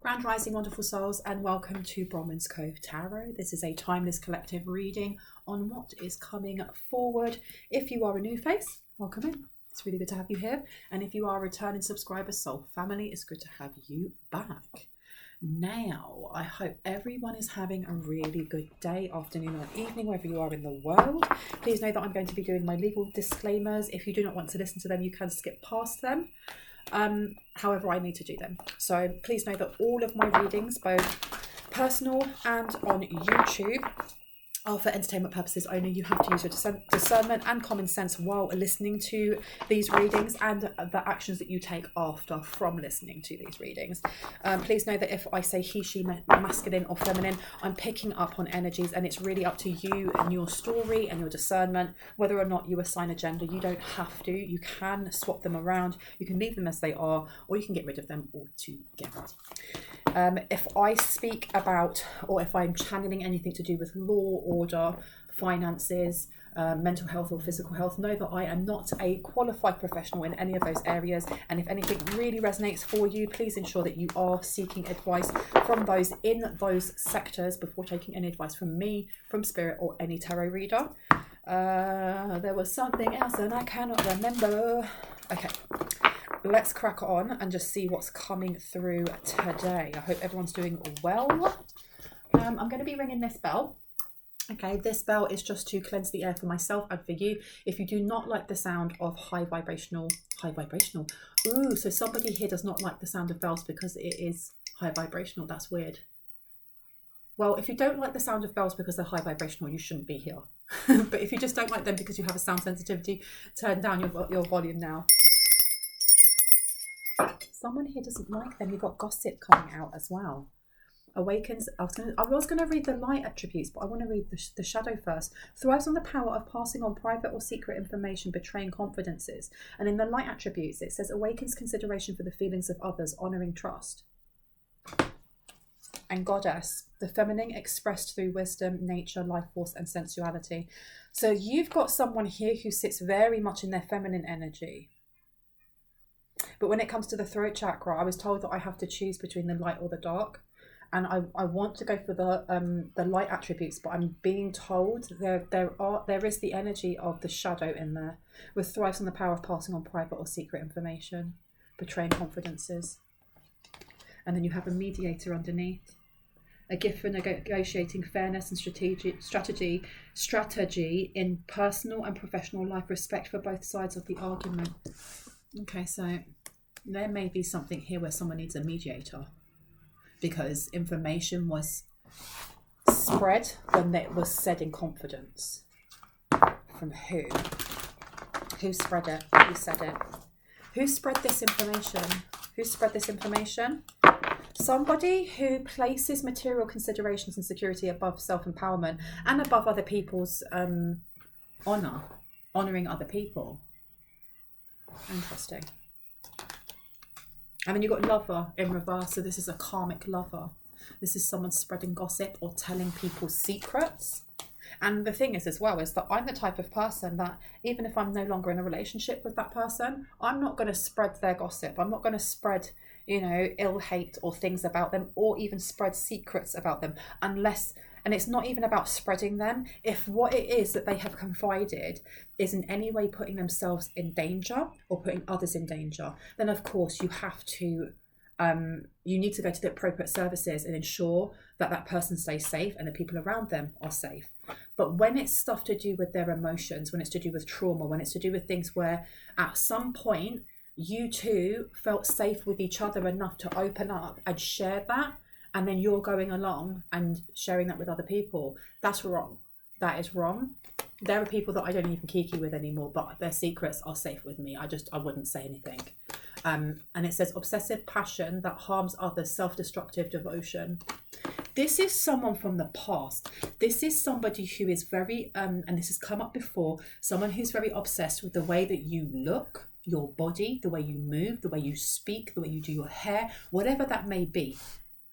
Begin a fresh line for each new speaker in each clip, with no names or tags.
Grand Rising, wonderful souls, and welcome to Bronwen's Cove Tarot. This is a timeless collective reading on what is coming forward. If you are a new face, welcome in. It's really good to have you here. And if you are a returning subscriber, soul family, it's good to have you back. Now, I hope everyone is having a really good day, afternoon or evening, wherever you are in the world. Please know that I'm going to be doing my legal disclaimers. If you do not want to listen to them, you can skip past them. However, I need to do them. So please know that all of my readings, both personal and on YouTube, are for entertainment purposes only. You have to use your discernment and common sense while listening to these readings and the actions that you take after from listening to these readings. Please know that if I say he, she, masculine or feminine, I'm picking up on energies, and it's really up to you and your story and your discernment whether or not you assign a gender. You don't have to. You can swap them around. You can leave them as they are, or you can get rid of them altogether. If I speak about, or if I'm channeling anything to do with law, order, finances, mental health or physical health, know that I am not a qualified professional in any of those areas. And if anything really resonates for you, please ensure that you are seeking advice from those in those sectors before taking any advice from me, from Spirit, or any tarot reader. There was something else and I cannot remember. Okay. Let's crack on and just see what's coming through today. I hope everyone's doing well. I'm going to be ringing this bell. Okay, this bell is just to cleanse the air for myself and for you. If you do not like the sound of high vibrational. Ooh, so somebody here does not like the sound of bells because it is high vibrational. That's weird. Well, if you don't like the sound of bells because they're high vibrational, you shouldn't be here. But if you just don't like them because you have a sound sensitivity, turn down your volume now. Someone here doesn't like them. You've got gossip coming out as well. Awakens. I was going to read the light attributes, but I want to read the shadow first. Thrives on the power of passing on private or secret information, betraying confidences. And in the light attributes, it says awakens consideration for the feelings of others, honouring trust. And Goddess, the feminine expressed through wisdom, nature, life force, and sensuality. So you've got someone here who sits very much in their feminine energy. But when it comes to the throat chakra, I was told that I have to choose between the light or the dark. And I want to go for the light attributes, but I'm being told there is the energy of the shadow in there, with thrives on the power of passing on private or secret information, betraying confidences. And then you have a mediator underneath. A gift for negotiating fairness and strategy in personal and professional life, respect for both sides of the argument. Okay, so there may be something here where someone needs a mediator because information was spread when it was said in confidence. From who? Who spread it? Who said it? Who spread this information? Who spread this information? Somebody who places material considerations and security above self-empowerment and above other people's honouring other people. Interesting. And then you've got lover in reverse. So this is a karmic lover. This is someone spreading gossip or telling people secrets. And the thing is as well is that I'm the type of person that even if I'm no longer in a relationship with that person, I'm not going to spread their gossip. I'm not going to spread, ill hate or things about them, or even spread secrets about them unless, and it's not even about spreading them, if what it is that they have confided is in any way putting themselves in danger or putting others in danger, then of course you have to, you need to go to the appropriate services and ensure that that person stays safe and the people around them are safe. But when it's stuff to do with their emotions, when it's to do with trauma, when it's to do with things where at some point you two felt safe with each other enough to open up and share that, and then you're going along and sharing that with other people, that's wrong. That is wrong. There are people that I don't even kiki with anymore, but their secrets are safe with me. I wouldn't say anything. And it says obsessive passion that harms others, self-destructive devotion. This is someone from the past. This is somebody who is very, and this has come up before, someone who's very obsessed with the way that you look, your body, the way you move, the way you speak, the way you do your hair, whatever that may be.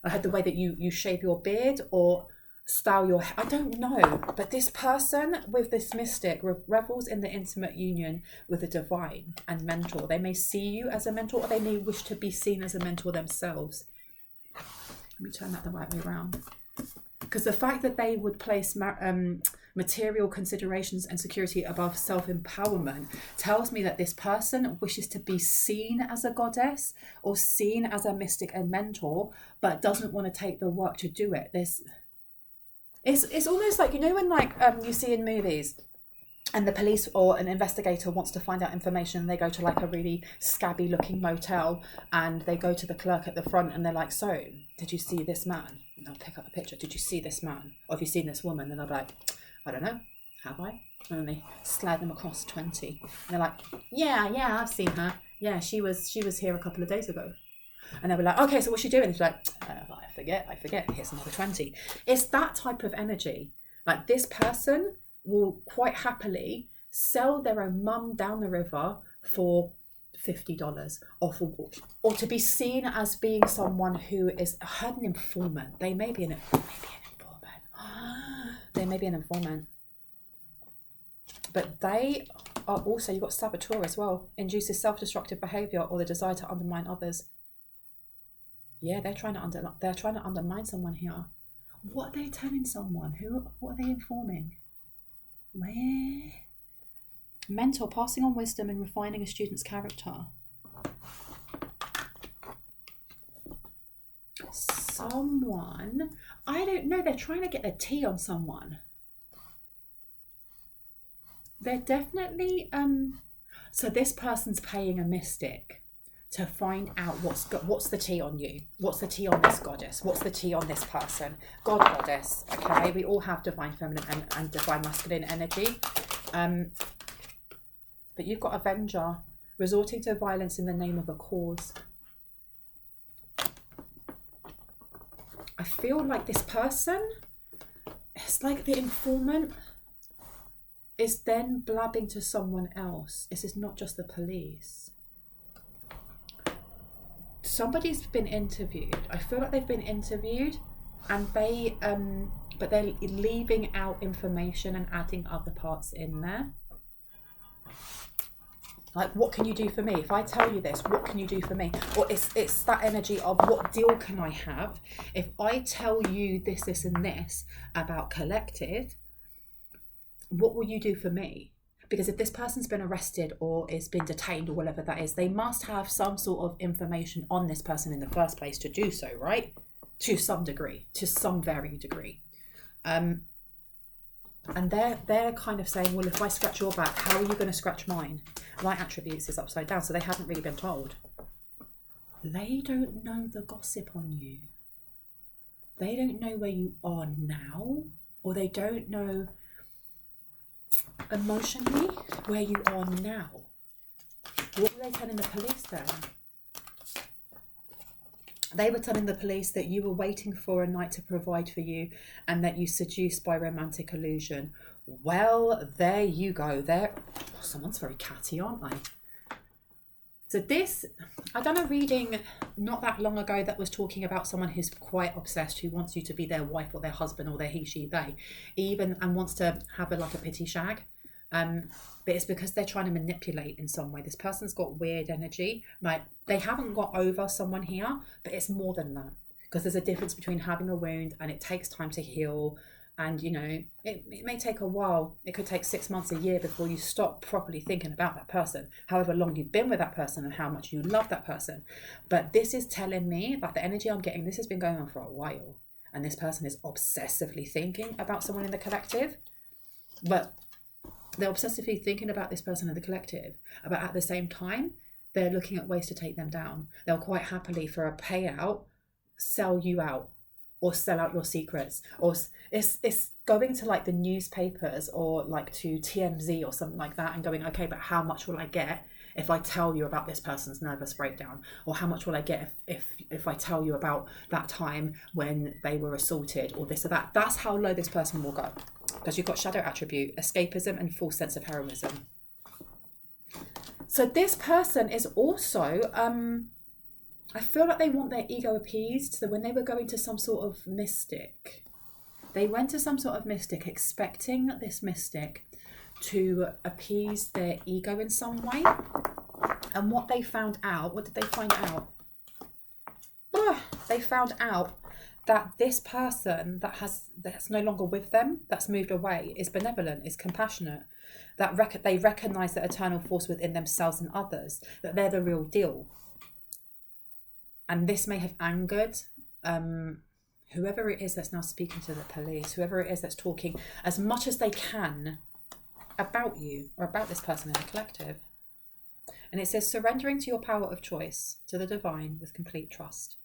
I heard the way that you shave your beard or style your hair. I don't know. But this person with this mystic revels in the intimate union with the divine and mentor. They may see you as a mentor, or they may wish to be seen as a mentor themselves. Let me turn that the right way around. Because the fact that they would place material considerations and security above self-empowerment tells me that this person wishes to be seen as a goddess or seen as a mystic and mentor, but doesn't want to take the work to do it. It's almost like, you know, when like you see in movies and the police or an investigator wants to find out information, and they go to like a really scabby looking motel and they go to the clerk at the front and they're like, so did you see this man? And they'll pick up a picture. Did you see this man? Or have you seen this woman? And they'll be like, I don't know. Have I? And then they slide them across 20. And they're like, yeah, I've seen her. Yeah, she was here a couple of days ago. And they'll be like, okay, so what's she doing? It's like, I forget. Here's another 20. It's that type of energy. Like, this person will quite happily sell their own mum down the river for $50 or to be seen as being someone who is an informant. They may be an informant. They may be an informant. But they are also, you've got saboteur as well, induces self-destructive behaviour or the desire to undermine others. Yeah, they're trying to undermine someone here. What are they telling someone? What are they informing? Where? Mentor, passing on wisdom and refining a student's character. Someone, I don't know, they're trying to get a tea on someone. They're definitely, so this person's paying a mystic to find out what's the tea on you, what's the tea on this goddess, what's the tea on this person, god, goddess, okay? We all have divine feminine and divine masculine energy. But you've got Avenger, resorting to violence in the name of a cause. I feel like this person, it's like the informant is then blabbing to someone else. This is not just the police. Somebody's been interviewed. I feel like they've been interviewed and but they're leaving out information and adding other parts in there. Like, what can you do for me? If I tell you this, what can you do for me? Or it's that energy of, what deal can I have? If I tell you this and this about collective, what will you do for me? Because if this person's been arrested or is been detained or whatever that is, they must have some sort of information on this person in the first place to do so, right? To some degree, to some varying degree. And they're kind of saying, well, if I scratch your back, how are you going to scratch mine? My attributes is upside down, so they haven't really been told. They don't know the gossip on you. They don't know where you are now, or they don't know emotionally where you are now. What were they telling the police then? They were telling the police that you were waiting for a knight to provide for you and that you seduced by romantic illusion. Well, there you go. Someone's very catty, aren't they? So this, I done a reading not that long ago that was talking about someone who's quite obsessed, who wants you to be their wife or their husband or their he, she, they, even, and wants to have a pity shag. But it's because they're trying to manipulate in some way. This person's got weird energy. Like, they haven't got over someone here, but it's more than that. Because there's a difference between having a wound and it takes time to heal. And, you know, it may take a while. It could take 6 months, a year before you stop properly thinking about that person. However long you've been with that person and how much you love that person. But this is telling me, like, the energy I'm getting, this has been going on for a while. And this person is obsessively thinking about someone in the collective. But they're obsessively thinking about this person in the collective. But at the same time, they're looking at ways to take them down. They'll quite happily, for a payout, sell you out. Or sell out your secrets, or it's going to like the newspapers or like to TMZ or something like that and going, okay, but how much will I get if I tell you about this person's nervous breakdown? Or how much will I get if I tell you about that time when they were assaulted or this or that? That's how low this person will go, because you've got shadow attribute, escapism and false sense of heroism. So this person is also I feel like they want their ego appeased. So when they were going to some sort of mystic, they went to some sort of mystic expecting this mystic to appease their ego in some way. And what did they find out? They found out that this person that's no longer with them, that's moved away, is benevolent, is compassionate, that they recognize the eternal force within themselves and others, that they're the real deal. And this may have angered whoever it is that's now speaking to the police, whoever it is that's talking as much as they can about you or about this person in the collective. And it says, surrendering to your power of choice, to the divine with complete trust.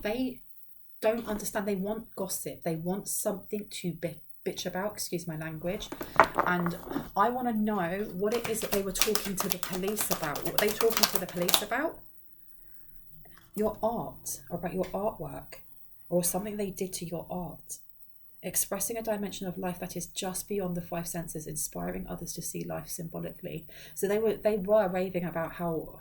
They don't understand. They want gossip. They want something to bitch about, excuse my language. And I want to know what it is that they were talking to the police about. What were they talking to the police about? Your art, or about your artwork, or something they did to your art. Expressing a dimension of life that is just beyond the five senses, inspiring others to see life symbolically. So they were raving about how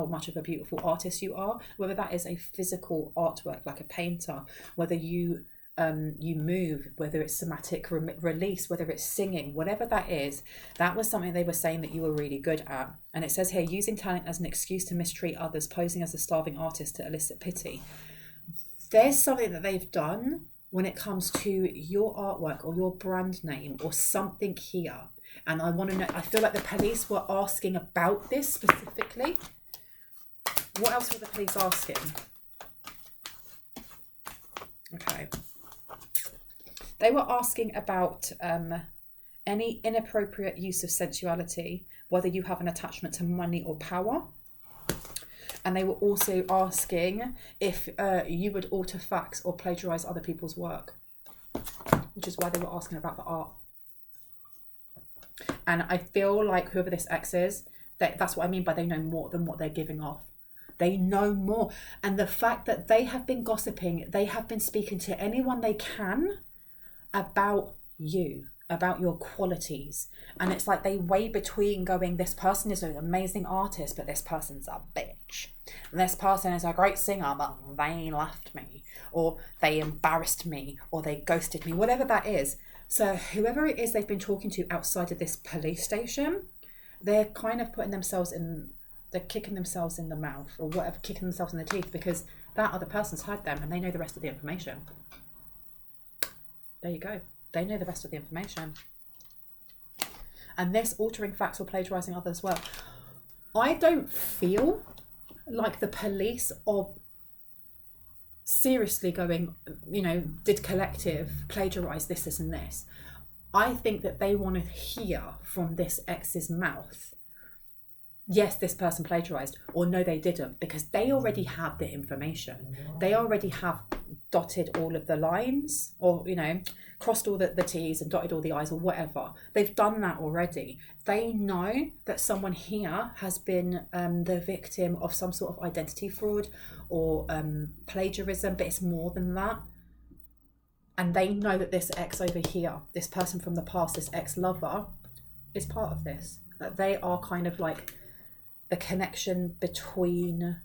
much of a beautiful artist you are, whether that is a physical artwork like a painter, whether you move, whether it's somatic release, whether it's singing, whatever that is. That was something they were saying that you were really good at. And it says here, using talent as an excuse to mistreat others, posing as a starving artist to elicit pity. There's something that they've done when it comes to your artwork or your brand name or something here. And I want to know, I feel like the police were asking about this specifically. What else were the police asking? Okay. They were asking about any inappropriate use of sensuality, whether you have an attachment to money or power. And they were also asking if you would alter facts or plagiarize other people's work, which is why they were asking about the art. And I feel like whoever this ex is, that's what I mean by they know more than what they're giving off. They know more. And the fact that they have been gossiping, they have been speaking to anyone they can about you, about your qualities. And it's like they weigh between going, this person is an amazing artist, but this person's a bitch. And this person is a great singer, but they left me, or they embarrassed me, or they ghosted me, whatever that is. So whoever it is they've been talking to outside of this police station, they're kind of putting themselves in, they're kicking themselves in the mouth or whatever, kicking themselves in the teeth, because that other person's heard them and they know the rest of the information. There you go. They know the rest of the information. And this altering facts or plagiarizing others' work. I don't feel like the police are seriously going, did collective plagiarize this and this. I think that they want to hear from this ex's mouth, yes, this person plagiarized, or no, they didn't, because they already have the information. They already have dotted all of the lines, or, crossed all the T's and dotted all the I's or whatever. They've done that already. They know that someone here has been the victim of some sort of identity fraud or plagiarism, but it's more than that. And they know that this ex over here, this person from the past, this ex-lover, is part of this. That they are kind of like the connection between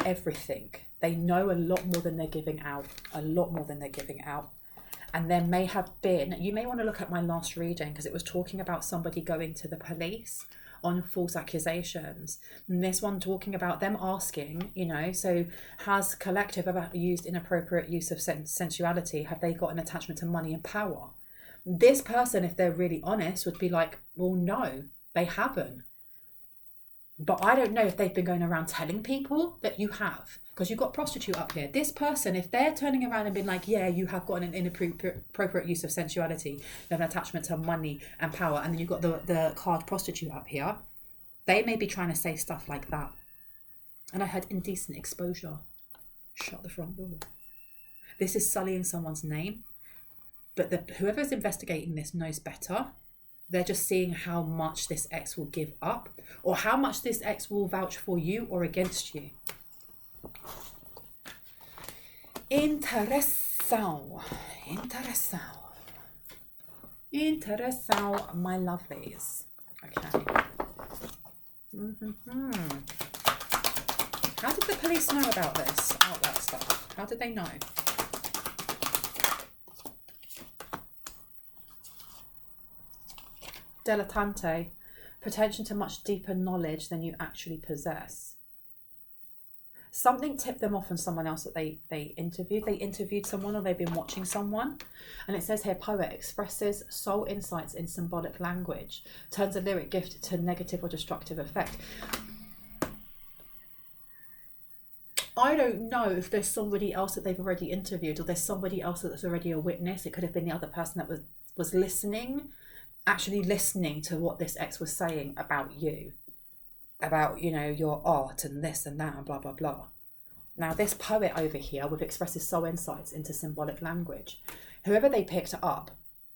everything. They know a lot more than they're giving out. A lot more than they're giving out. And there may have been, you may want to look at my last reading, because it was talking about somebody going to the police on false accusations. And this one talking about them asking, so has collective ever used inappropriate use of sensuality? Have they got an attachment to money and power? This person, if they're really honest, would be like, well, no, they haven't. But I don't know if they've been going around telling people that you have, because you've got prostitute up here. This person, if they're turning around and being like, yeah, you have got an inappropriate use of sensuality, you have an attachment to money and power, and then you've got the card prostitute up here, they may be trying to say stuff like that. And I heard indecent exposure. Shut the front door. This is sullying someone's name, but whoever's investigating this knows better. They're just seeing how much this ex will give up, or how much this ex will vouch for you or against you. Interessão, my lovelies. Okay. How did the police know about this artwork stuff? How did they know? Dilettante, pretension to much deeper knowledge than you actually possess. something tipped them off on someone else that they interviewed. They interviewed someone, or they've been watching someone. And it says here, poet expresses soul insights in symbolic language, turns a lyric gift to negative or destructive effect. I don't know if there's somebody else that they've already interviewed, or there's somebody else that's already a witness. It could have been the other person that was listening, actually listening to what this ex was saying about you, about, you know, your art and this and that and blah, blah, blah. Now, this poet over here with expresses soul insights into symbolic language, whoever they picked up,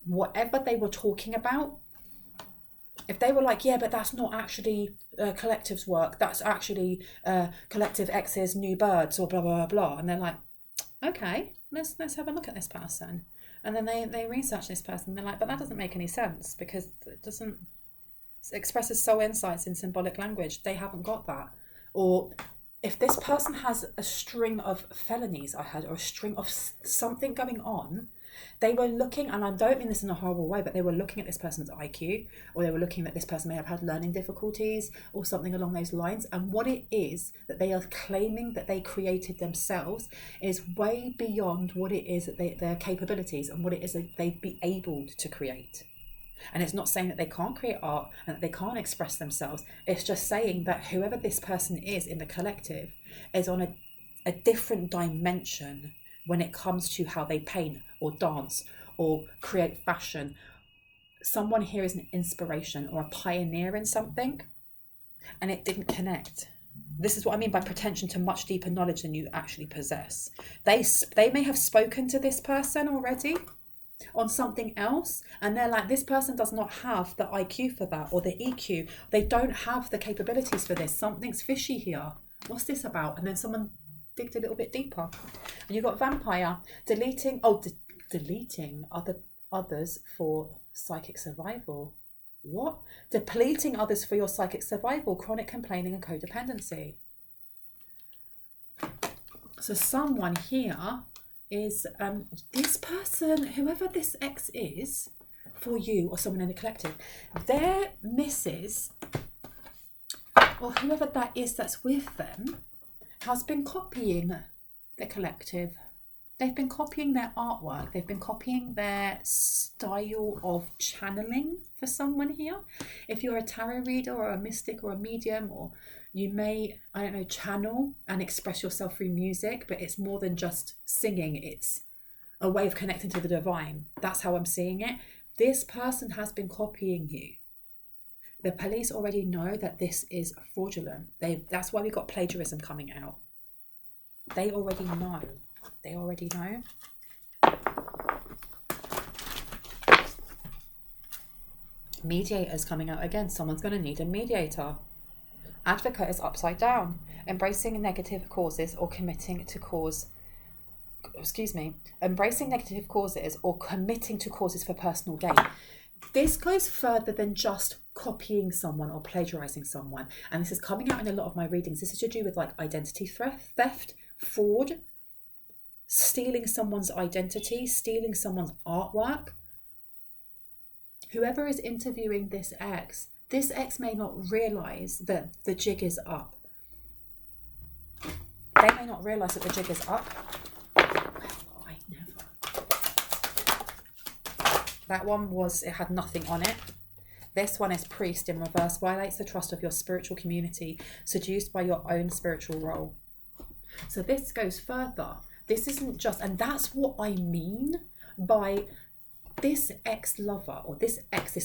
whatever they were talking about, if they were like, yeah, but that's not actually Collective's work, that's actually Collective X's New Birds or blah, blah, blah, blah. And they're like, okay, let's have a look at this person. And then they research this person. They're like, but that doesn't make any sense because it doesn't, it expresses soul insights in symbolic language. They haven't got that. Or if this person has a string of felonies, I heard, or a string of something going on, they were looking, and I don't mean this in a horrible way, but they were looking at this person's IQ, or they were looking that this person may have had learning difficulties or something along those lines. And what it is that they are claiming that they created themselves is way beyond what it is that their capabilities and what it is that they'd be able to create. And it's not saying that they can't create art and that they can't express themselves. It's just saying that whoever this person is in the collective is on a different dimension when it comes to how they paint or dance or create fashion. Someone here is an inspiration or a pioneer in something, and it didn't connect. This is what I mean by pretension to much deeper knowledge than you actually possess. They may have spoken to this person already on something else, and they're like, this person does not have the IQ for that, or the EQ. They don't have the capabilities for this. Something's fishy here. What's this about? And then someone digged a little bit deeper, and you've got vampire deleting others for psychic survival. What? Depleting others for your psychic survival, chronic complaining and codependency. So someone here is this person, whoever this ex is for you or someone in the collective, their missus or whoever that is that's with them has been copying the collective. They've been copying their artwork. They've been copying their style of channeling for someone here. If you're a tarot reader or a mystic or a medium, or you may, I don't know, channel and express yourself through music, but it's more than just singing. It's a way of connecting to the divine. That's how I'm seeing it. This person has been copying you. The police already know that this is fraudulent. That's why we got plagiarism coming out. They already know. They already know. Mediators coming out again. Someone's going to need a mediator. Advocate is upside down. Embracing negative causes or committing to cause. Embracing negative causes or committing to causes for personal gain. This goes further than just copying someone or plagiarizing someone. And this is coming out in a lot of my readings. This is to do with like identity theft, fraud, stealing someone's identity, stealing someone's artwork. Whoever is interviewing this ex may not realize that the jig is up. They may not realize that the jig is up. I never. That one it had nothing on it. This one is priest in reverse, violates the trust of your spiritual community, seduced by your own spiritual role. So this goes further. This isn't just, and that's what I mean by this ex-lover or this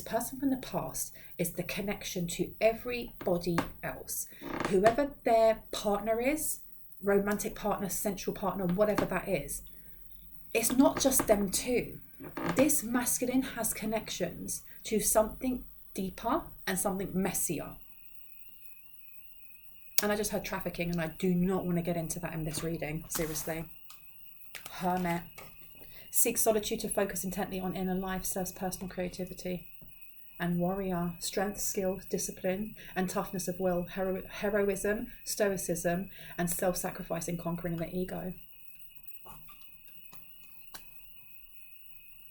person from the past is the connection to everybody else. Whoever their partner is, romantic partner, sensual partner, whatever that is, it's not just them two. This masculine has connections to something deeper and something messier. And I just heard trafficking, and I do not want to get into that in this reading, seriously. Hermit. Seek solitude to focus intently on inner life, serves personal creativity. And warrior. Strength, skill, discipline, and toughness of will. Heroism, stoicism, and self-sacrifice in conquering the ego.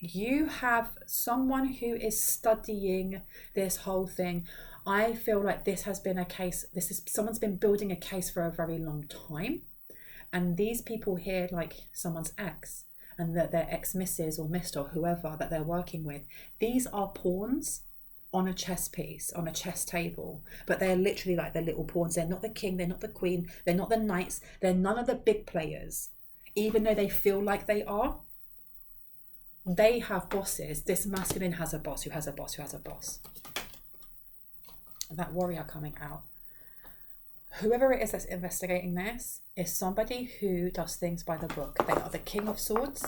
You have someone who is studying this whole thing. I feel like this has been a case, someone's been building a case for a very long time. And these people here, like someone's ex, and that their ex-missus or missed or whoever that they're working with, these are pawns on a chess piece, on a chess table, but they're literally like the little pawns. They're not the king, they're not the queen, they're not the knights, they're none of the big players, even though they feel like they are. They have bosses. This masculine has a boss who has a boss who has a boss. And that warrior coming out. Whoever it is that's investigating this is somebody who does things by the book. They are the King of Swords.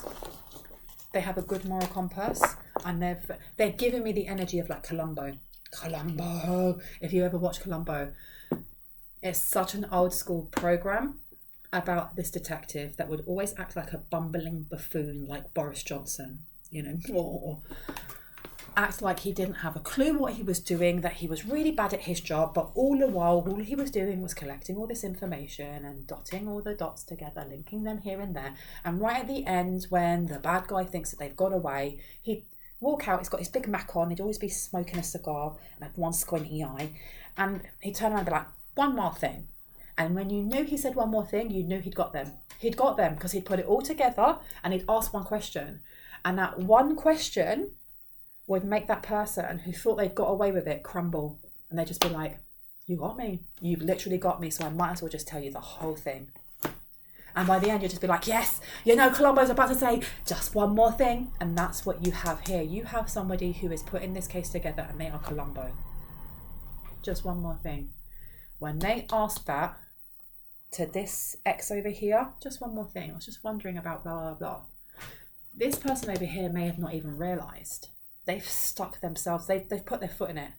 They have a good moral compass, and they're giving me the energy of like Columbo. Columbo. If you ever watch Columbo, it's such an old school program about this detective that would always act like a bumbling buffoon, like Boris Johnson, you know, or act like he didn't have a clue what he was doing, that he was really bad at his job, but all the while, all he was doing was collecting all this information and dotting all the dots together, linking them here and there. And right at the end, when the bad guy thinks that they've got away, he'd walk out, he's got his big Mac on, he'd always be smoking a cigar and have one squinty eye, and he'd turn around and be like, one more thing. And when you knew he said one more thing, you knew he'd got them. He'd got them because he'd put it all together and he'd ask one question. And that one question would make that person who thought they'd got away with it crumble. And they'd just be like, you got me. You've literally got me, so I might as well just tell you the whole thing. And by the end, you'd just be like, yes, you know, Columbo's about to say just one more thing. And that's what you have here. You have somebody who is putting this case together and they are Columbo. Just one more thing. When they asked that to this ex over here, just one more thing. I was just wondering about blah, blah, blah. This person over here may have not even realised. They've stuck themselves, they've put their foot in it.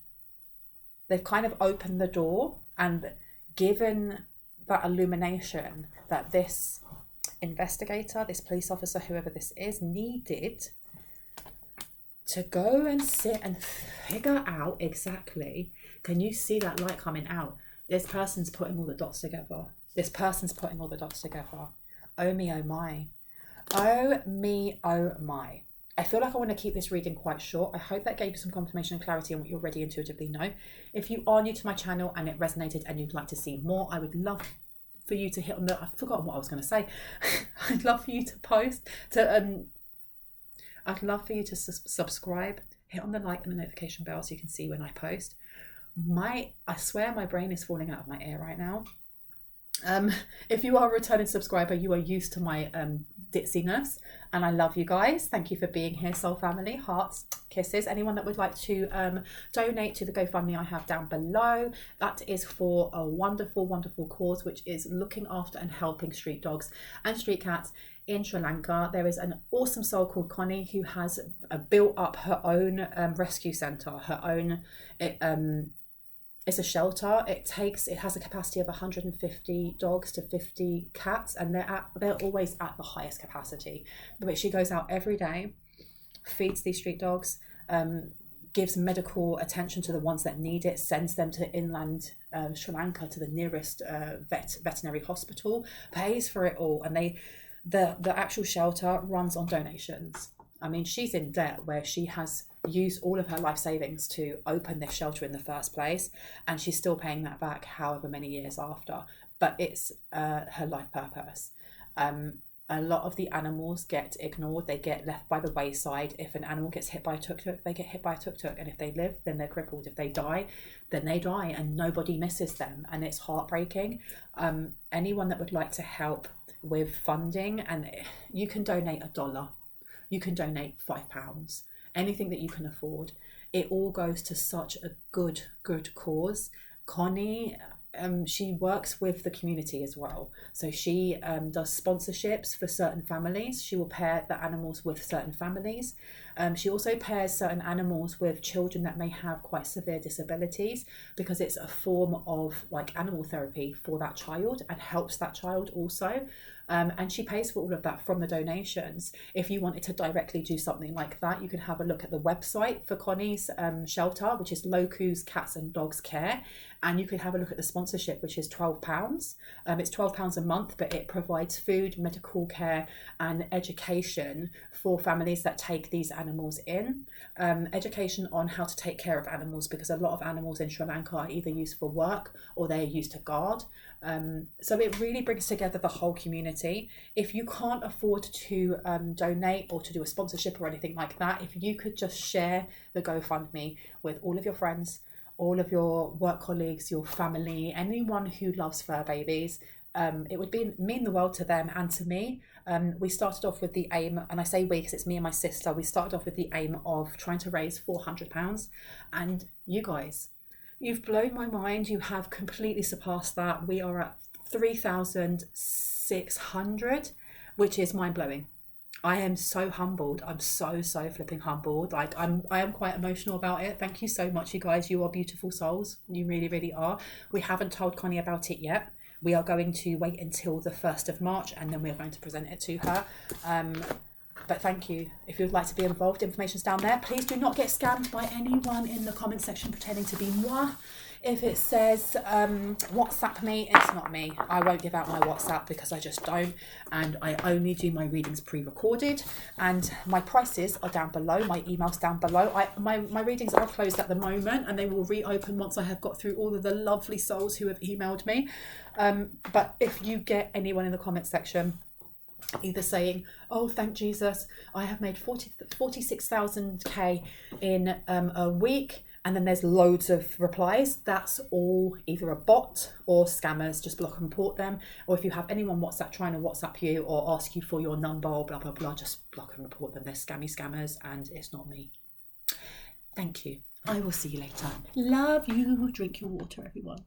They've kind of opened the door and given that illumination that this investigator, this police officer, whoever this is, needed to go and sit and figure out exactly, can you see that light coming out? This person's putting all the dots together. This person's putting all the dots together. Oh me, oh my. Oh me, oh my. I feel like I want to keep this reading quite short. I hope that gave you some confirmation and clarity on what you already intuitively know. If you are new to my channel and it resonated and you'd like to see more, I would love for you to hit on the, I've forgotten what I was going to say. I'd love for you to post, I'd love for you to subscribe, hit on the like and the notification bell so you can see when I post. I swear my brain is falling out of my ear right now. If you are a returning subscriber, you are used to my ditziness, and I love you guys. Thank you for being here, soul family. Hearts, kisses. Anyone that would like to donate to the GoFundMe I have down below, that is for a wonderful, wonderful cause, which is looking after and helping street dogs and street cats in Sri Lanka. There is an awesome soul called Connie who has built up her own rescue centre, her own it's a shelter. It has a capacity of 150 dogs to 50 cats, and they're always at the highest capacity. But she goes out every day, feeds these street dogs, gives medical attention to the ones that need it, sends them to inland Sri Lanka to the nearest veterinary hospital, pays for it all, and the actual shelter runs on donations. I mean, she's in debt where she has used all of her life savings to open this shelter in the first place, and she's still paying that back however many years after. But it's her life purpose. A lot of the animals get ignored. They get left by the wayside. If an animal gets hit by a tuk-tuk, they get hit by a tuk-tuk. And if they live, then they're crippled. If they die, then they die, and nobody misses them. And it's heartbreaking. Anyone that would like to help with funding, and you can donate $1. You can donate £5, anything that you can afford. It all goes to such a good cause. Connie, she works with the community as well. So she does sponsorships for certain families. She will pair the animals with certain families. She also pairs certain animals with children that may have quite severe disabilities, because it's a form of like animal therapy for that child and helps that child also. And she pays for all of that from the donations. If you wanted to directly do something like that, you can have a look at the website for Connie's shelter, which is Loku's Cats and Dogs Care. And you could have a look at the sponsorship, which is £12. It's £12 a month, but it provides food, medical care and education for families that take these animals animals in, education on how to take care of animals, because a lot of animals in Sri Lanka are either used for work or they're used to guard. So it really brings together the whole community. If you can't afford to donate or to do a sponsorship or anything like that, if you could just share the GoFundMe with all of your friends, all of your work colleagues, your family, anyone who loves fur babies, it would mean the world to them and to me. We started off with the aim, and I say we because it's me and my sister, we started off with the aim of trying to raise £400. And you guys, you've blown my mind. You have completely surpassed that. We are at 3,600, which is mind-blowing. I am so humbled. I'm so flipping humbled. Like I am quite emotional about it. Thank you so much, you guys. You are beautiful souls. You really, really are. We haven't told Connie about it yet. We are going to wait until the 1st of March and then we're going to present it to her. But thank you. If you'd like to be involved, information's down there. Please do not get scammed by anyone in the comment section pretending to be moi. If it says WhatsApp me, it's not me. I won't give out my WhatsApp because I just don't. And I only do my readings pre-recorded. And my prices are down below. My email's down below. My readings are closed at the moment and they will reopen once I have got through all of the lovely souls who have emailed me. But if you get anyone in the comment section either saying, oh, thank Jesus, I have made 46,000k in a week, and then there's loads of replies, that's all either a bot or scammers. Just block and report them. Or if you have anyone trying to WhatsApp you or ask you for your number or blah blah blah, just block and report them. They're scammers and it's not me. Thank you. I will see you later. Love you. Drink your water, everyone.